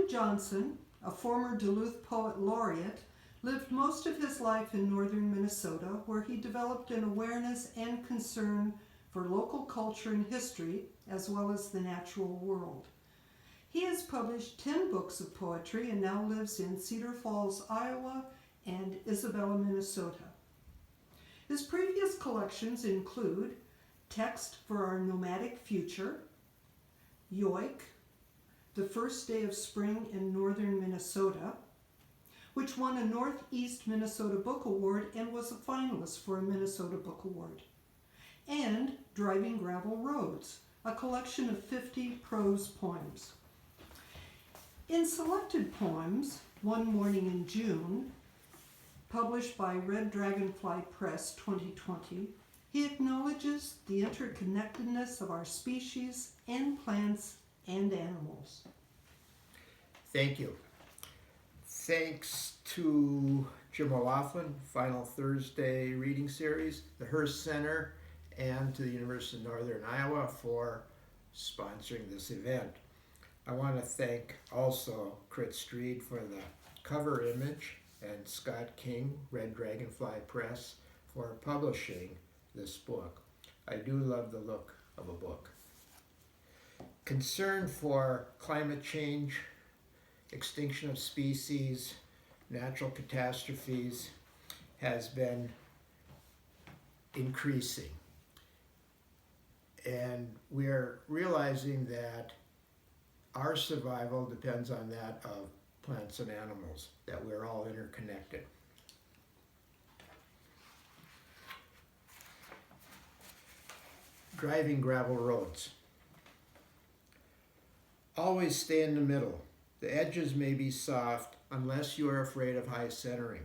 Willie Johnson, a former Duluth Poet Laureate, lived most of his life in northern Minnesota, where he developed an awareness and concern for local culture and history, as well as the natural world. He has published 10 books of poetry and now lives in Cedar Falls, Iowa, and Isabella, Minnesota. His previous collections include Text for Our Nomadic Future, Yoik, The First Day of Spring in Northern Minnesota, which won a Northeast Minnesota Book Award and was a finalist for a Minnesota Book Award, and Driving Gravel Roads, a collection of 50 prose poems. In selected poems, One Morning in June, published by Red Dragonfly Press 2020, he acknowledges the interconnectedness of our species and plants and animals. Thank you. Thanks to Jim O'Laughlin, Final Thursday Reading Series, the Hearst Center, and to the University of Northern Iowa for sponsoring this event. I want to thank also Crit Street for the cover image and Scott King, Red Dragonfly Press, for publishing this book. I do love the look of a book. Concern for climate change, extinction of species, natural catastrophes has been increasing. And we're realizing that our survival depends on that of plants and animals, that we're all interconnected. Driving gravel roads. Always stay in the middle. The edges may be soft unless you are afraid of high centering.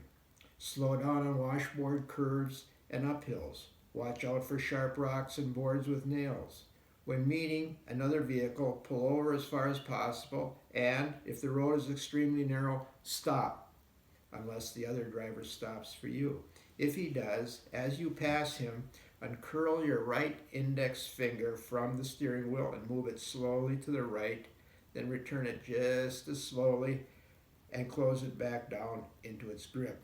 Slow down on washboard curves and uphills. Watch out for sharp rocks and boards with nails. When meeting another vehicle, pull over as far as possible, and if the road is extremely narrow, stop, unless the other driver stops for you. If he does, as you pass him, uncurl your right index finger from the steering wheel and move it slowly to the right, then return it just as slowly and close it back down into its grip.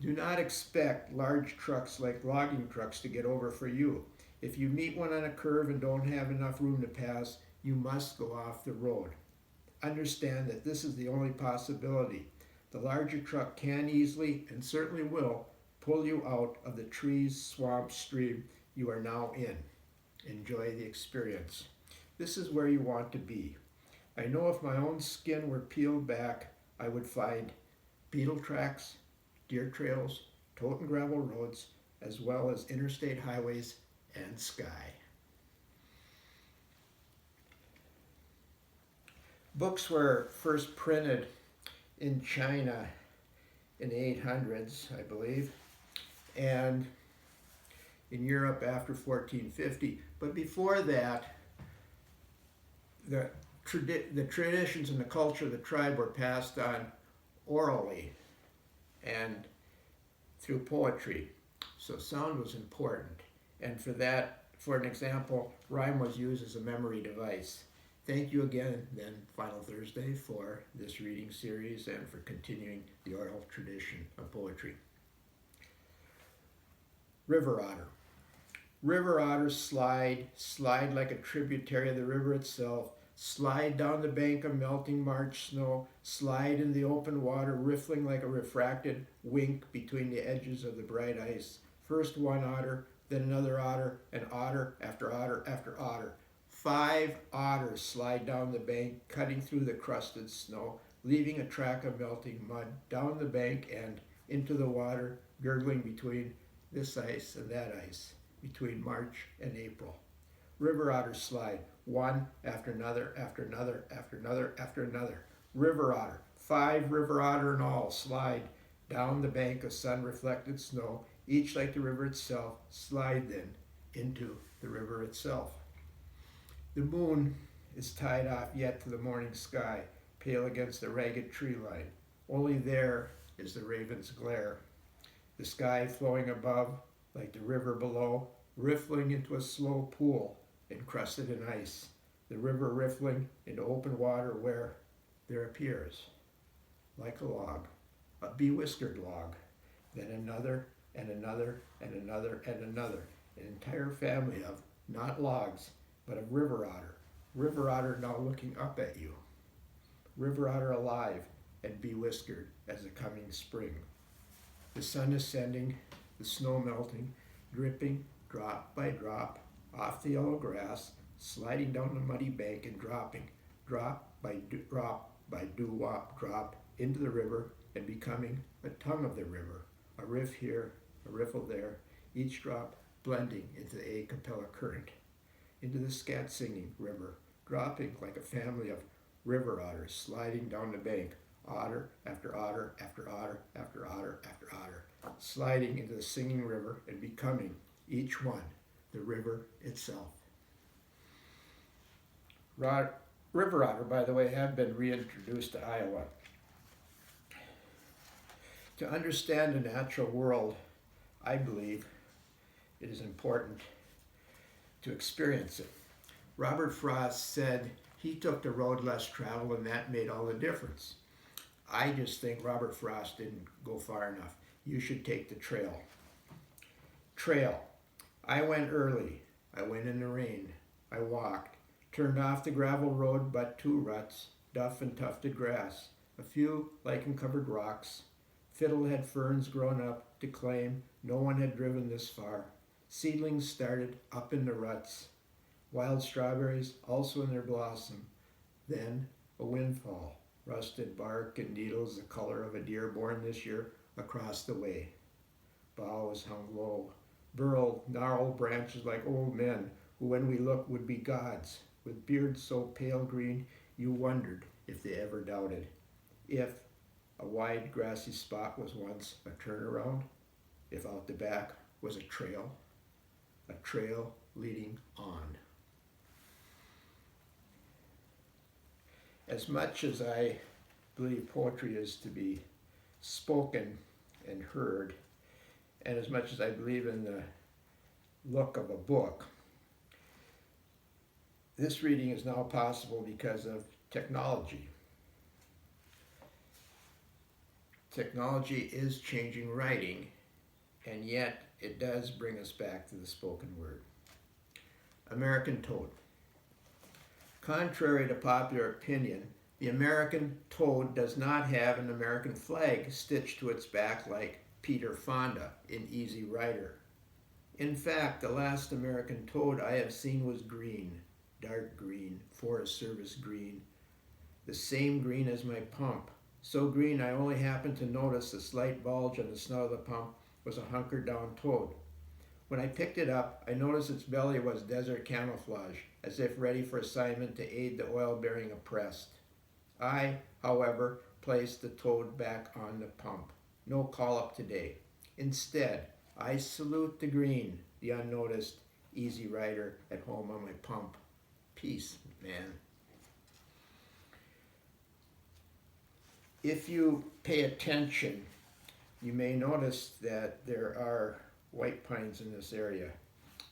Do not expect large trucks like logging trucks to get over for you. If you meet one on a curve and don't have enough room to pass, you must go off the road. Understand that this is the only possibility. The larger truck can easily, and certainly will, pull you out of the trees, swamp, stream you are now in. Enjoy the experience. This is where you want to be. I know if my own skin were peeled back, I would find beetle tracks, deer trails, tote and gravel roads, as well as interstate highways and sky. Books were first printed in China in the 800s, I believe, and in Europe after 1450. But before that, the traditions and the culture of the tribe were passed on orally and through poetry. So sound was important. And for that, for an example, rhyme was used as a memory device. Thank you again, then, Final Thursday, for this reading series and for continuing the oral tradition of poetry. River otter. River otters slide like a tributary of the river itself, slide down the bank of melting March snow, slide in the open water, riffling like a refracted wink between the edges of the bright ice. First one otter, then another otter, and otter after otter after otter. 5 otters slide down the bank, cutting through the crusted snow, leaving a track of melting mud down the bank and into the water, gurgling between this ice and that ice, between March and April. River otters slide, one after another, after another, after another, after another. River otter, 5 river otter in all, slide down the bank of sun-reflected snow, each like the river itself, slide then into the river itself. The moon is tied off yet to the morning sky, pale against the ragged tree line. Only there is the raven's glare. The sky flowing above, like the river below, riffling into a slow pool encrusted in ice. The river riffling into open water where there appears, like a log, a bewhiskered log, then another and another and another and another, an entire family of not logs, but of river otter. River otter now looking up at you. River otter alive and bewhiskered as the coming spring. The sun is setting, the snow melting, dripping drop by drop off the yellow grass, sliding down the muddy bank and dropping, drop by doo-wop drop into the river and becoming a tongue of the river, a riff here, a riffle there, each drop blending into the a cappella current, into the scat singing river, dropping like a family of river otters sliding down the bank, otter after otter after otter after otter after otter, sliding into the singing river and becoming, each one, the river itself. River otter, by the way, have been reintroduced to Iowa. To understand the natural world, I believe it is important to experience it. Robert Frost said he took the road less traveled and that made all the difference. I just think Robert Frost didn't go far enough. You should take the trail. Trail. I went early. I went in the rain. I walked. Turned off the gravel road but 2 ruts, duff and tufted grass, a few lichen-covered rocks. Fiddlehead ferns grown up to claim no one had driven this far. Seedlings started up in the ruts. Wild strawberries also in their blossom. Then a windfall, rusted bark and needles the color of a deer born this year across the way. Boughs hung low, burled, gnarled branches like old men who when we looked would be gods, with beards so pale green you wondered if they ever doubted. If a wide grassy spot was once a turnaround, if out the back was a trail leading on. As much as I believe poetry is to be spoken and heard, and as much as I believe in the look of a book, this reading is now possible because of technology. Technology is changing writing, and yet it does bring us back to the spoken word. American toad. Contrary to popular opinion, the American toad does not have an American flag stitched to its back like Peter Fonda in Easy Rider. In fact, the last American toad I have seen was green, dark green, Forest Service green, the same green as my pump. So green I only happened to notice the slight bulge on the snout of the pump was a hunkered down toad. When I picked it up, I noticed its belly was desert camouflage, as if ready for assignment to aid the oil-bearing oppressed. I, however, placed the toad back on the pump. No call-up today. Instead, I salute the green, the unnoticed, Easy Rider at home on my pump. Peace, man. If you pay attention, you may notice that there are white pines in this area.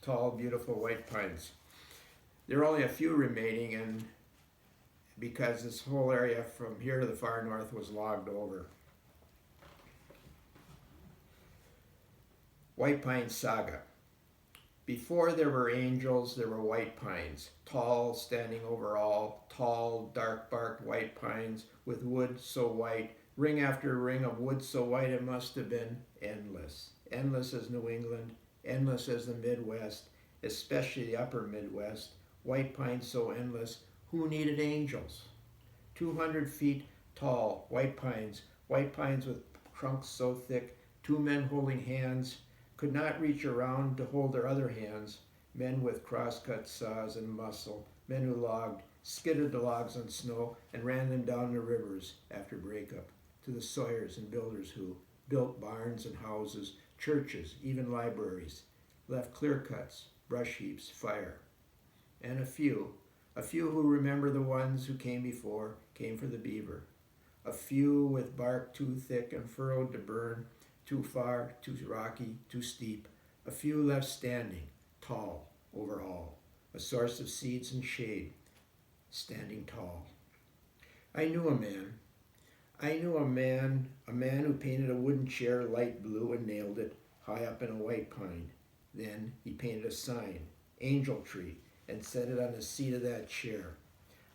Tall, beautiful white pines. There are only a few remaining, and because this whole area from here to the far north was logged over. White Pine Saga. Before there were angels, there were white pines, tall, standing over all, tall, dark-barked white pines with wood so white, ring after ring of wood so white it must have been endless. Endless as New England, endless as the Midwest, especially the upper Midwest. White pines so endless, who needed angels? 200 feet tall, white pines with trunks so thick, 2 men holding hands, could not reach around to hold their other hands, men with cross-cut saws and muscle, men who logged, skidded the logs on snow, and ran them down the rivers after breakup, to the sawyers and builders who built barns and houses, churches, even libraries, left clear cuts, brush heaps, fire. And a few who remember the ones who came before, came for the beaver. A few with bark too thick and furrowed to burn, too far, too rocky, too steep. A few left standing, tall over all, a source of seeds and shade, standing tall. I knew a man. A man who painted a wooden chair light blue and nailed it high up in a white pine. Then he painted a sign, Angel Tree, and set it on the seat of that chair.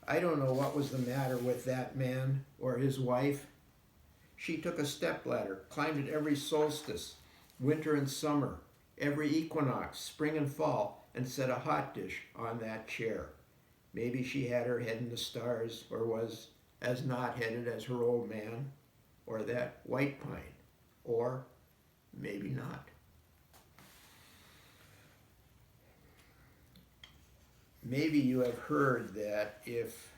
I don't know what was the matter with that man or his wife. She took a stepladder, climbed it every solstice, winter and summer, every equinox, spring and fall, and set a hot dish on that chair. Maybe she had her head in the stars, or was as knot-headed as her old man, or that white pine, or maybe not. Maybe you have heard that if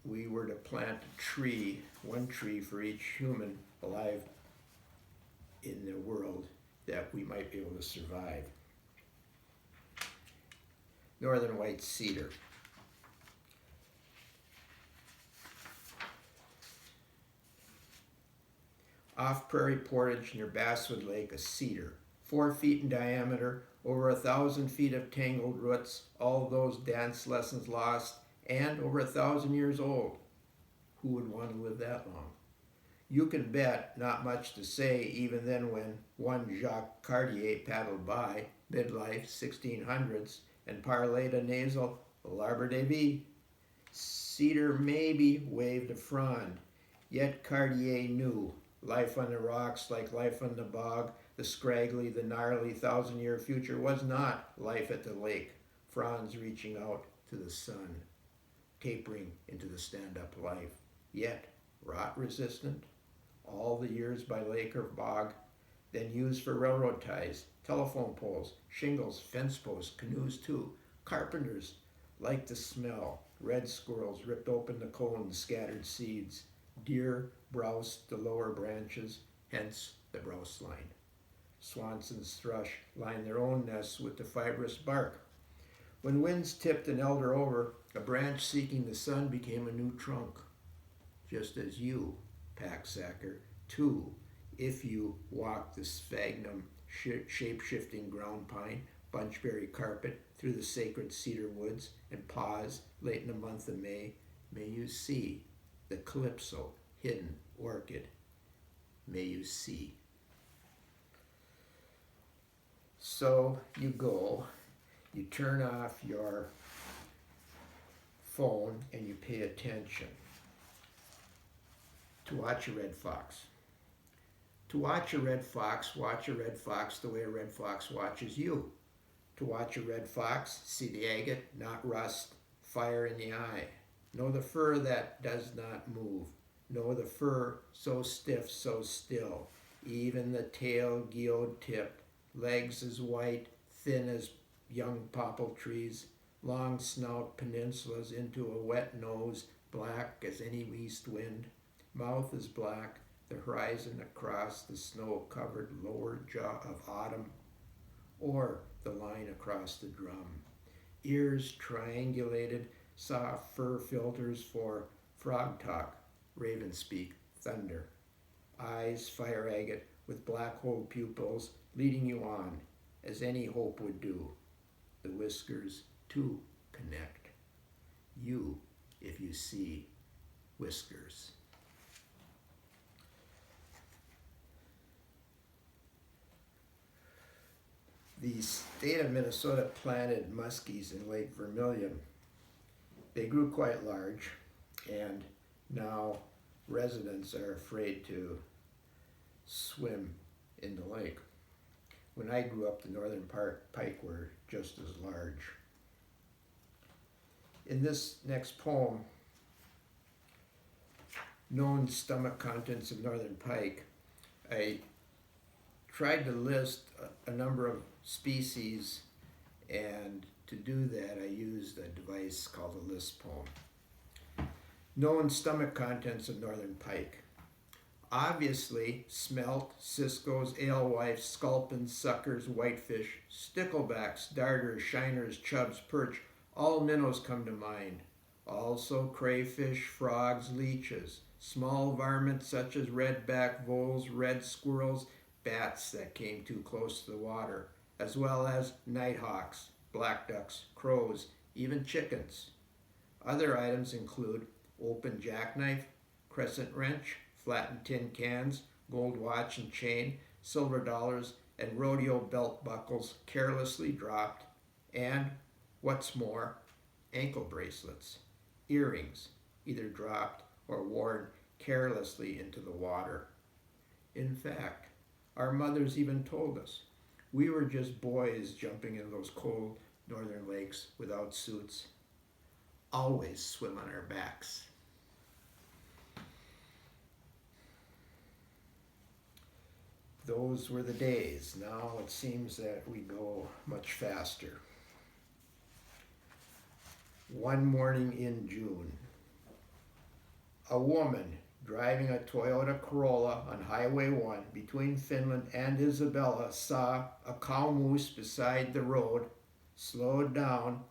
we were to plant a tree, one tree for each human alive in the world, that we might be able to survive. Northern white cedar. Off Prairie Portage near Basswood Lake, a cedar, 4 feet in diameter, over 1,000 feet of tangled roots, all those dance lessons lost, and over 1,000 years old. Who would want to live that long? You can bet not much to say even then when one Jacques Cartier paddled by, midlife 1600s, and parlayed a nasal L'arbre de vie. Cedar maybe waved a frond, yet Cartier knew life on the rocks like life on the bog, the scraggly, the gnarly 1,000-year future was not life at the lake, fronds reaching out to the sun, tapering into the stand-up life, yet rot-resistant, all the years by lake or bog, then used for railroad ties, telephone poles, shingles, fence posts, canoes too. Carpenters liked the smell. Red squirrels ripped open the cones, scattered seeds. Deer browsed the lower branches, hence the browse line. Swanson's thrush lined their own nests with the fibrous bark. When winds tipped an elder over, a branch seeking the sun became a new trunk. Just as you, packsacker, too, if you walk the sphagnum shape-shifting ground pine, bunchberry carpet through the sacred cedar woods and pause late in the month of May you see the calypso, hidden orchid. May you see. So you go, you turn off your phone and you pay attention to watch a red fox. To watch a red fox the way a red fox watches you. To watch a red fox, see the agate, not rust, fire in the eye. Know the fur that does not move. Know the fur so stiff, so still. Even the tail geode tipped, legs as white, thin as young popple trees, long snout peninsulas into a wet nose, black as any east wind. Mouth is black, the horizon across the snow-covered lower jaw of autumn, or the line across the drum. Ears triangulated, soft fur filters for frog talk, raven speak, thunder. Eyes fire agate with black hole pupils leading you on, as any hope would do. The whiskers, too, connect. You, if you see whiskers. The state of Minnesota planted muskies in Lake Vermilion. They grew quite large, and now residents are afraid to swim in the lake. When I grew up, the northern pike were just as large. In this next poem, Known Stomach Contents of Northern Pike, I tried to list a number of species, and to do that I used a device called a list poem. Known stomach contents of northern pike. Obviously, smelt, ciscos, alewives, sculpins, suckers, whitefish, sticklebacks, darters, shiners, chubs, perch, all minnows come to mind. Also crayfish, frogs, leeches, small varmints such as redback voles, red squirrels, bats that came too close to the water, as well as nighthawks, black ducks, crows, even chickens. Other items include open jackknife, crescent wrench, flattened tin cans, gold watch and chain, silver dollars, and rodeo belt buckles carelessly dropped, and, what's more, ankle bracelets, earrings, either dropped or worn carelessly into the water. In fact, our mothers even told us we were just boys jumping in those cold northern lakes without suits. Always swim on our backs. Those were the days. Now it seems that we go much faster. One morning in June, a woman driving a Toyota Corolla on Highway 1 between Finland and Isabella saw a cow moose beside the road, slowed down,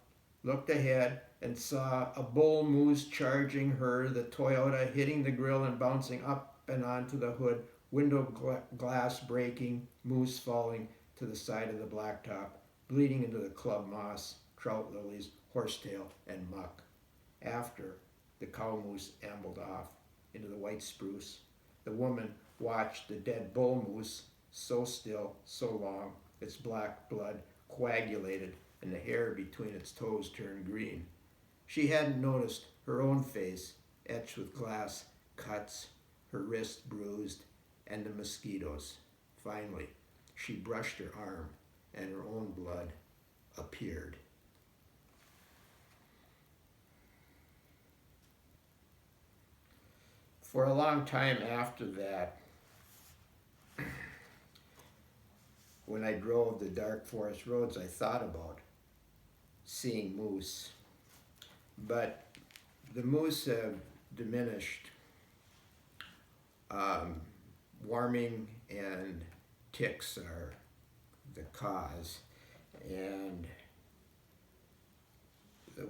looked ahead, and saw a bull moose charging her, the Toyota hitting the grill and bouncing up and onto the hood, window glass breaking, moose falling to the side of the blacktop, bleeding into the club moss, trout lilies, horsetail, and muck. After, the cow moose ambled off into the white spruce. The woman watched the dead bull moose, so still, so long, its black blood coagulated and the hair between its toes turned green. She hadn't noticed her own face etched with glass cuts, her wrist bruised, and the mosquitoes. Finally, she brushed her arm and her own blood appeared. For a long time after that, when I drove the dark forest roads, I thought about seeing moose. But the moose have diminished. Warming and ticks are the cause. And the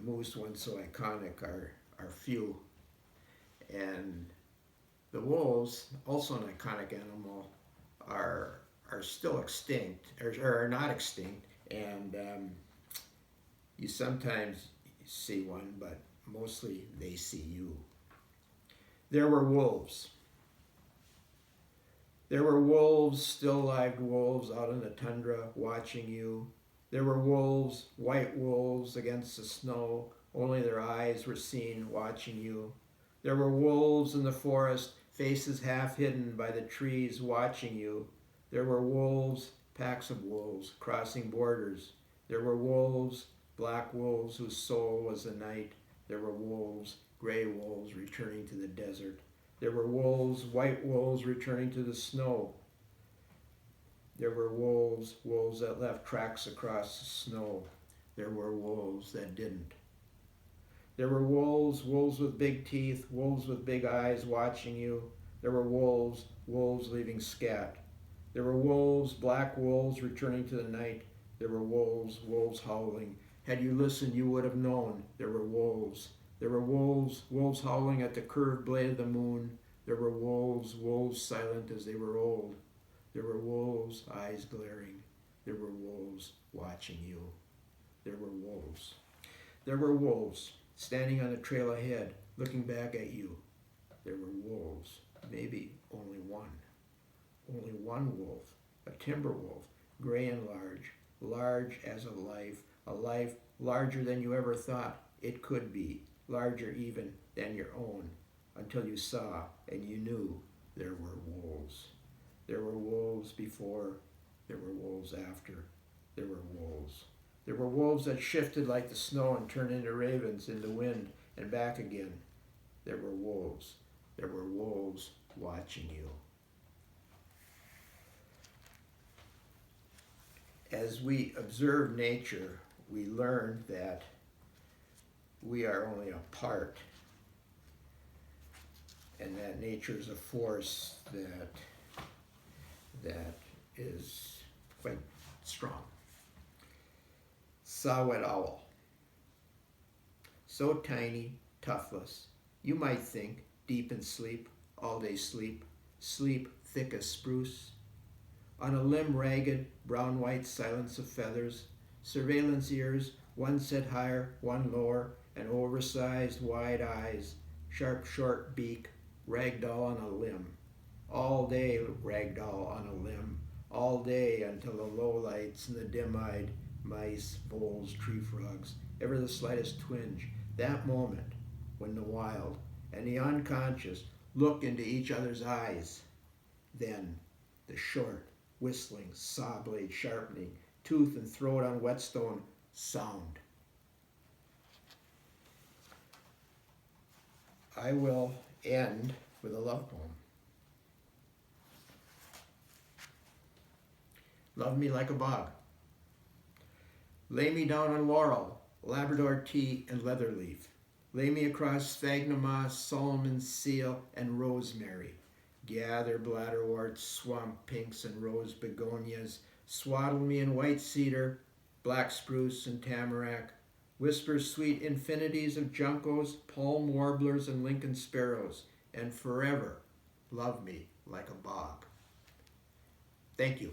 moose ones so iconic are few. And the wolves, also an iconic animal, are still extinct, or are not extinct, and you sometimes see one, but mostly they see you. There were wolves. There were wolves, still-lived wolves out in the tundra watching you. There were wolves, white wolves against the snow, only their eyes were seen watching you. There were wolves in the forest, faces half hidden by the trees watching you. There were wolves, packs of wolves, crossing borders. There were wolves, black wolves whose soul was the night. There were wolves, gray wolves returning to the desert. There were wolves, white wolves returning to the snow. There were wolves, wolves that left tracks across the snow. There were wolves that didn't. There were wolves, wolves with big teeth, wolves with big eyes watching you. There were wolves, wolves leaving scat. There were wolves, black wolves returning to the night. There were wolves, wolves howling. Had you listened, you would have known. There were wolves. There were wolves, wolves howling at the curved blade of the moon. There were wolves, wolves silent as they were old. There were wolves, eyes glaring. There were wolves watching you. There were wolves. There were wolves standing on the trail ahead, looking back at you. There were wolves, maybe only one. Only one wolf, a timber wolf, gray and large as a life larger than you ever thought it could be, larger even than your own, until you saw and you knew there were wolves. There were wolves before, there were wolves after, there were wolves. There were wolves that shifted like the snow and turned into ravens in the wind and back again. There were wolves. There were wolves watching you. As we observe nature, we learn that we are only a part, and that nature is a force that is quite strong. Saw-whet owl. So tiny, toughless, you might think, deep in sleep, all day sleep, sleep thick as spruce. On a limb ragged, brown-white silence of feathers, surveillance ears, one set higher, one lower, and oversized wide eyes, sharp short beak, ragdoll on a limb. All day ragdoll on a limb, all day until the low lights and the dim-eyed mice, voles, tree frogs, ever the slightest twinge, that moment when the wild and the unconscious look into each other's eyes. Then the short, whistling, saw blade sharpening, tooth and throat on whetstone sound. I will end with a love poem. Love me like a bog. Lay me down on laurel, Labrador tea, and leather leaf. Lay me across sphagnum moss, Solomon's seal, and rosemary. Gather bladderworts, swamp pinks, and rose begonias. Swaddle me in white cedar, black spruce, and tamarack. Whisper sweet infinities of juncos, palm warblers, and Lincoln sparrows. And forever love me like a bog. Thank you.